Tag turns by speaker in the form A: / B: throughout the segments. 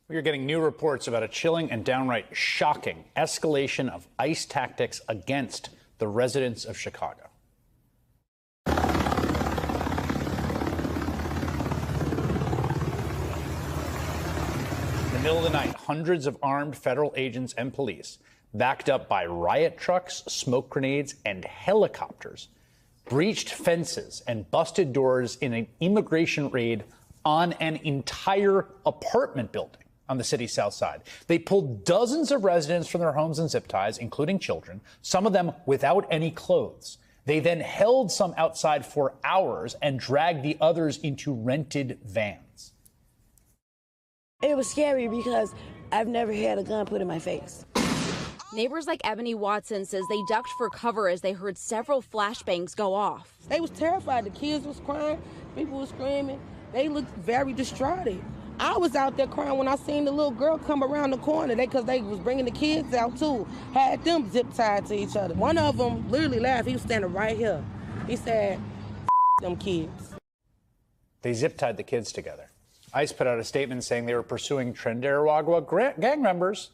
A: We are getting new reports about a chilling and downright shocking escalation of ICE tactics against the residents of Chicago. In the middle of the night, hundreds of armed federal agents and police, backed up by riot trucks, smoke grenades, and helicopters, breached fences and busted doors in an immigration raid on an entire apartment building on the city's south side. They pulled dozens of residents from their homes and zip ties, including children, some of them without any clothes. They then held some outside for hours and dragged the others into rented vans.
B: It was scary because I've never had a gun put in my face.
C: Neighbors like Ebony Watson says they ducked for cover as they heard several flashbangs go off.
B: They was terrified. The kids was crying. People was screaming. They looked very distraught. I was out there crying when I seen the little girl come around the corner because they was bringing the kids out too. Had them zip tied to each other. One of them literally laughed. He was standing right here. He said, them kids.
A: They zip tied the kids together. ICE put out a statement saying they were pursuing Trinidad gang members,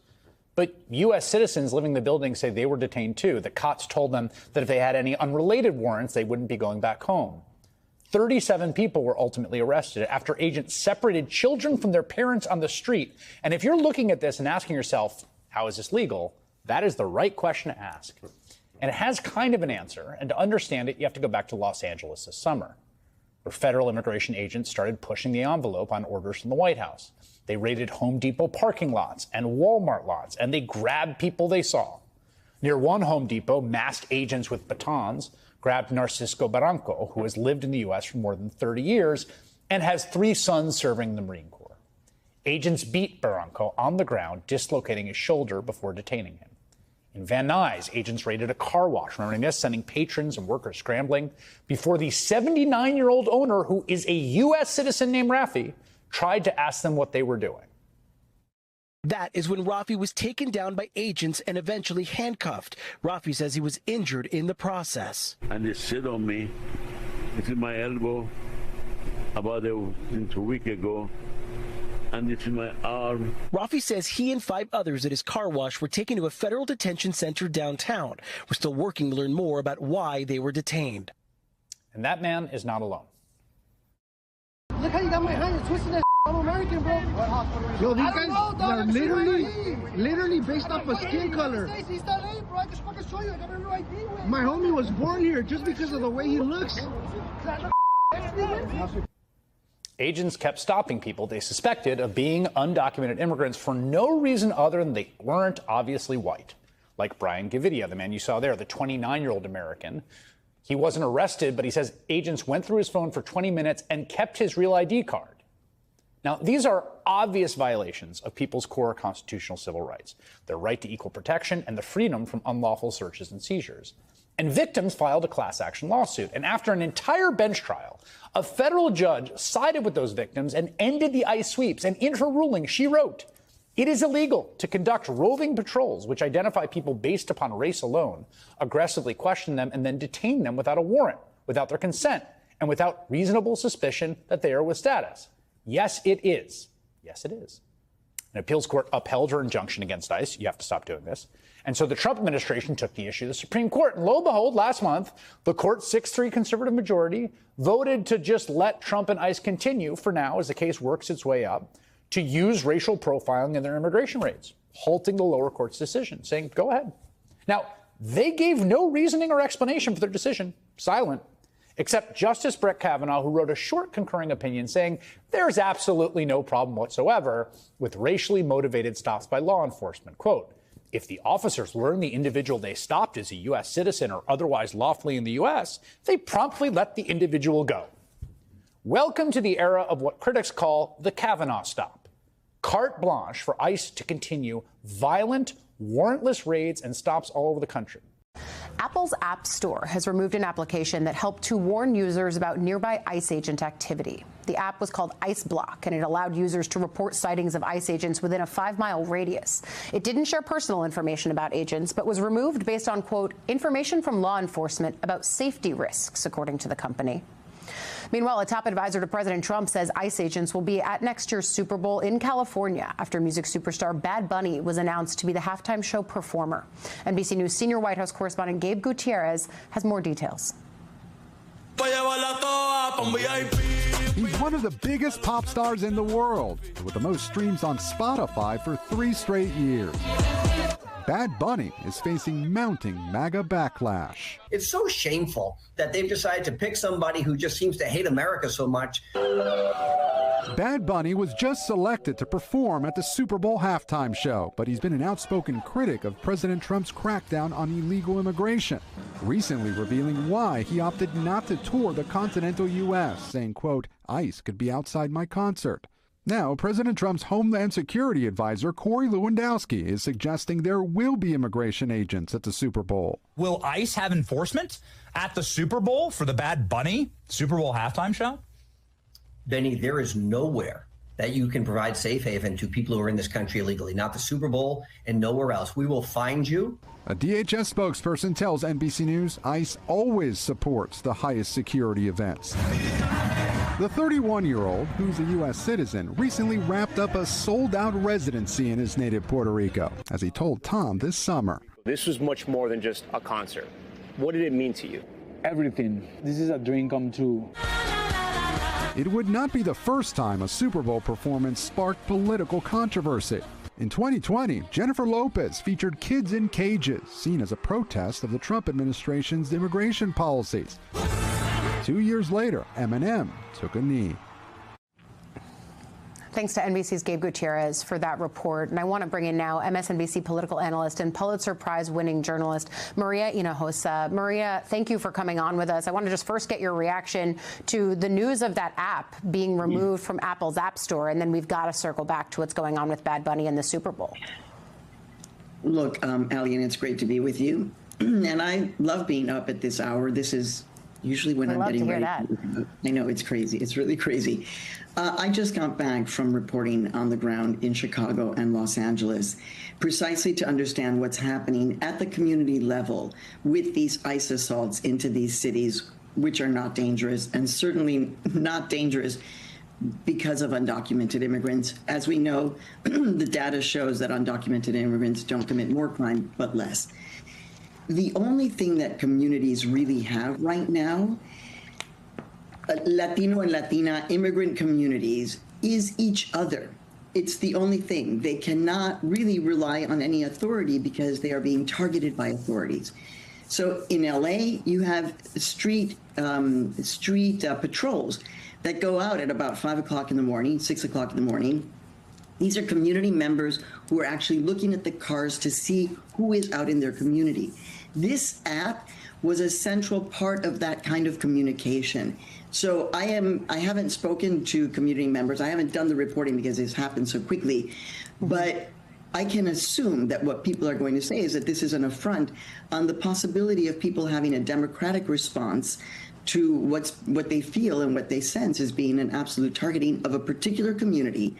A: but U.S. citizens living in the building say they were detained too. The cops told them that if they had any unrelated warrants, they wouldn't be going back home. 37 people were ultimately arrested after agents separated children from their parents on the street. And if you're looking at this and asking yourself, how is this legal? That is the right question to ask. And it has kind of an answer. And to understand it, you have to go back to Los Angeles this summer, where federal immigration agents started pushing the envelope on orders from the White House. They raided Home Depot parking lots and Walmart lots, and they grabbed people they saw. Near one Home Depot, masked agents with batons grabbed Narcisco Barranco, who has lived in the U.S. for more than 30 years and has 3 sons serving in the Marine Corps. Agents beat Barranco on the ground, dislocating his shoulder before detaining him. In Van Nuys, agents raided a car wash, remembering this, sending patrons and workers scrambling before the 79-year-old owner, who is a U.S. citizen named Rafi, tried to ask them what they were doing.
D: That is when Rafi was taken down by agents and eventually handcuffed. Rafi says he was injured in the process.
E: And they sit on me. This is my elbow about a week ago. And this is my arm.
D: Rafi says he and 5 others at his car wash were taken to a federal detention center downtown. We're still working to learn more about why they were detained.
A: And that man is not alone.
F: Look how you got my hand. You're twisting that. I'm American, bro.
G: Yo, these guys are literally based off of skin color. My homie was born here just because of the way he looks.
A: Agents kept stopping people they suspected of being undocumented immigrants for no reason other than they weren't obviously white. Like Brian Gavidia, the man you saw there, the 29-year-old American. He wasn't arrested, but he says agents went through his phone for 20 minutes and kept his real ID card. Now, these are obvious violations of people's core constitutional civil rights, their right to equal protection and the freedom from unlawful searches and seizures. And victims filed a class action lawsuit. And after an entire bench trial, a federal judge sided with those victims and ended the ICE sweeps. And in her ruling, she wrote, "It is illegal to conduct roving patrols which identify people based upon race alone, aggressively question them, and then detain them without a warrant, without their consent, and without reasonable suspicion that they are with status." Yes, it is. Yes, it is. An appeals court upheld her injunction against ICE. You have to stop doing this. And so the Trump administration took the issue to the Supreme Court. And lo and behold, last month, the court's 6-3 conservative majority voted to just let Trump and ICE continue for now, as the case works its way up, to use racial profiling in their immigration raids, halting the lower court's decision, saying, go ahead. Now, they gave no reasoning or explanation for their decision, silent, except Justice Brett Kavanaugh, who wrote a short concurring opinion saying there's absolutely no problem whatsoever with racially motivated stops by law enforcement. Quote, if the officers learn the individual they stopped is a U.S. citizen or otherwise lawfully in the U.S., they promptly let the individual go. Welcome to the era of what critics call the Kavanaugh stop. Carte blanche for ICE to continue violent, warrantless raids and stops all over the country.
H: Apple's App Store has removed an application that helped to warn users about nearby ICE agent activity. The app was called ICE Block, and it allowed users to report sightings of ICE agents within a 5-mile radius. It didn't share personal information about agents, but was removed based on, quote, information from law enforcement about safety risks, according to the company. Meanwhile, a top advisor to President Trump says ICE agents will be at next year's Super Bowl in California after music superstar Bad Bunny was announced to be the halftime show performer. NBC News senior White House correspondent Gabe Gutierrez has more details.
I: He's one of the biggest pop stars in the world, with the most streams on Spotify for 3 straight years. Bad Bunny is facing mounting MAGA backlash.
J: It's so shameful that they've decided to pick somebody who just seems to hate America so much.
I: Bad Bunny was just selected to perform at the Super Bowl halftime show, but he's been an outspoken critic of President Trump's crackdown on illegal immigration, recently revealing why he opted not to tour the continental U.S., saying, quote, "ICE could be outside my concert." Now, President Trump's Homeland Security advisor, Corey Lewandowski, is suggesting there will be immigration agents at the Super Bowl.
K: Will ICE have enforcement at the Super Bowl for the Bad Bunny Super Bowl halftime show?
J: Benny, there is nowhere that you can provide safe haven to people who are in this country illegally, not the Super Bowl and nowhere else. We will find you.
I: A DHS spokesperson tells NBC News ICE always supports the highest security events. The 31-year-old, who's a U.S. citizen, recently wrapped up a sold-out residency in his native Puerto Rico, as he told Tom this summer.
L: This was much more than just a concert. What did it mean to you?
M: Everything. This is a dream come true.
I: It would not be the first time a Super Bowl performance sparked political controversy. In 2020, Jennifer Lopez featured kids in cages, seen as a protest of the Trump administration's immigration policies. 2 years later, Eminem took a knee.
H: Thanks to NBC's Gabe Gutierrez for that report. And I want to bring in now MSNBC political analyst and Pulitzer Prize-winning journalist Maria Hinojosa. Maria, thank you for coming on with us. I want to just first get your reaction to the news of that app being removed from Apple's App Store, and then we've got to circle back to what's going on with Bad Bunny and the Super Bowl.
N: Look, Allie, it's great to be with you. And I love being up at this hour. This is usually when I'm getting ready. I know, it's crazy. It's really crazy. I just got back from reporting on the ground in Chicago and Los Angeles, precisely to understand what's happening at the community level with these ICE assaults into these cities, which are not dangerous, and certainly not dangerous because of undocumented immigrants. As we know, the data shows that undocumented immigrants don't commit more crime, but less. The only thing that communities really have right now, Latino and Latina immigrant communities, is each other. It's the only thing. They cannot really rely on any authority because they are being targeted by authorities. So in LA, you have street patrols that go out at about 5 o'clock in the morning, 6 o'clock in the morning. These are community members who are actually looking at the cars to see who is out in their community. This app was a central part of that kind of communication. So I haven't spoken to community members. I haven't done the reporting because it's happened so quickly, but I can assume that what people are going to say is that this is an affront on the possibility of people having a democratic response to what they feel and what they sense as being an absolute targeting of a particular community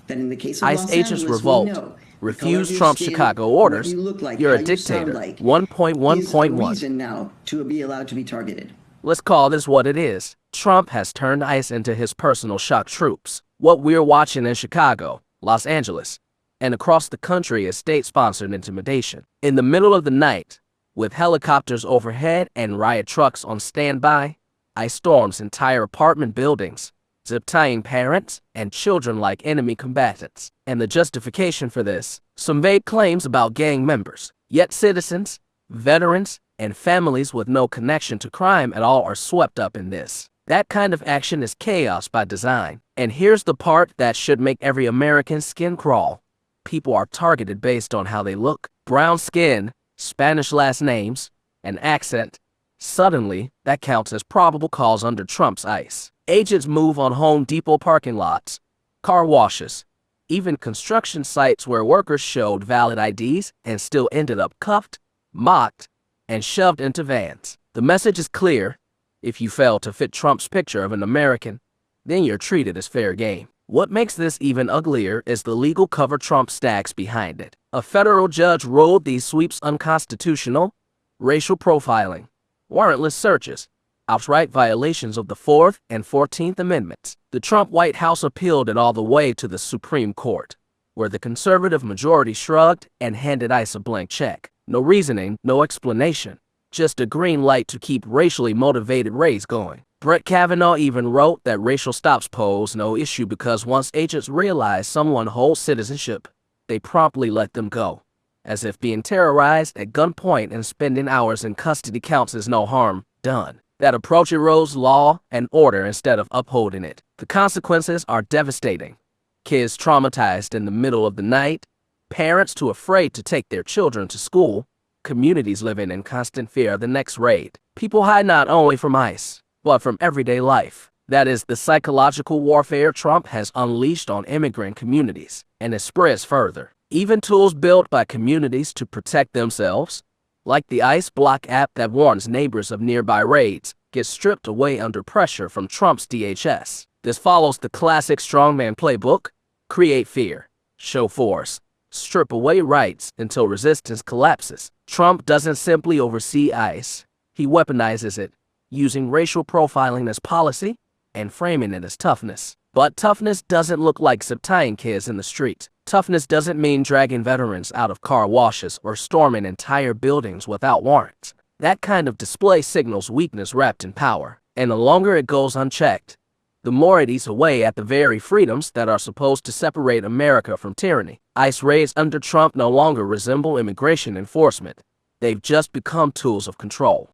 N: that in the case of
O: ICE
N: Los
O: agents
N: Angeles,
O: revolt. Refuse Trump's Chicago orders. You're a dictator. 1.1.1.
N: Reason now to be allowed to be targeted.
O: Let's call this what it is. Trump has turned ICE into his personal shock troops. What we're watching in Chicago, Los Angeles, and across the country is state-sponsored intimidation. In the middle of the night, with helicopters overhead and riot trucks on standby, ICE storms entire apartment buildings, zip-tying parents and children like enemy combatants. And the justification for this, some vague claims about gang members. Yet citizens, veterans, and families with no connection to crime at all are swept up in this. That kind of action is chaos by design. And here's the part that should make every American skin crawl. People are targeted based on how they look. Brown skin, Spanish last names, and accent. Suddenly, that counts as probable cause under Trump's ICE. Agents move on Home Depot parking lots, car washes, even construction sites where workers showed valid IDs and still ended up cuffed, mocked, and shoved into vans. The message is clear. If you fail to fit Trump's picture of an American, then you're treated as fair game. What makes this even uglier is the legal cover Trump stacks behind it. A federal judge ruled these sweeps unconstitutional, racial profiling, warrantless searches, outright violations of the 4th and 14th Amendments. The Trump White House appealed it all the way to the Supreme Court, where the conservative majority shrugged and handed ICE a blank check. No reasoning, no explanation, just a green light to keep racially motivated raids going. Brett Kavanaugh even wrote that racial stops pose no issue because once agents realize someone holds citizenship, they promptly let them go, as if being terrorized at gunpoint and spending hours in custody counts as no harm done. That approach erodes law and order instead of upholding it. The consequences are devastating. Kids traumatized in the middle of the night, parents too afraid to take their children to school, communities living in constant fear of the next raid. People hide not only from ICE, but from everyday life. That is the psychological warfare Trump has unleashed on immigrant communities, and it spreads further. Even tools built by communities to protect themselves, like the ICE Block app that warns neighbors of nearby raids, get stripped away under pressure from Trump's DHS. This follows the classic strongman playbook: create fear, show force, strip away rights until resistance collapses. Trump doesn't simply oversee ICE, he weaponizes it, using racial profiling as policy and framing it as toughness. But toughness doesn't look like subtying kids in the street. Toughness doesn't mean dragging veterans out of car washes or storming entire buildings without warrants. That kind of display signals weakness wrapped in power, and the longer it goes unchecked, the more it eats away at the very freedoms that are supposed to separate America from tyranny. ICE raids under Trump no longer resemble immigration enforcement. They've just become tools of control.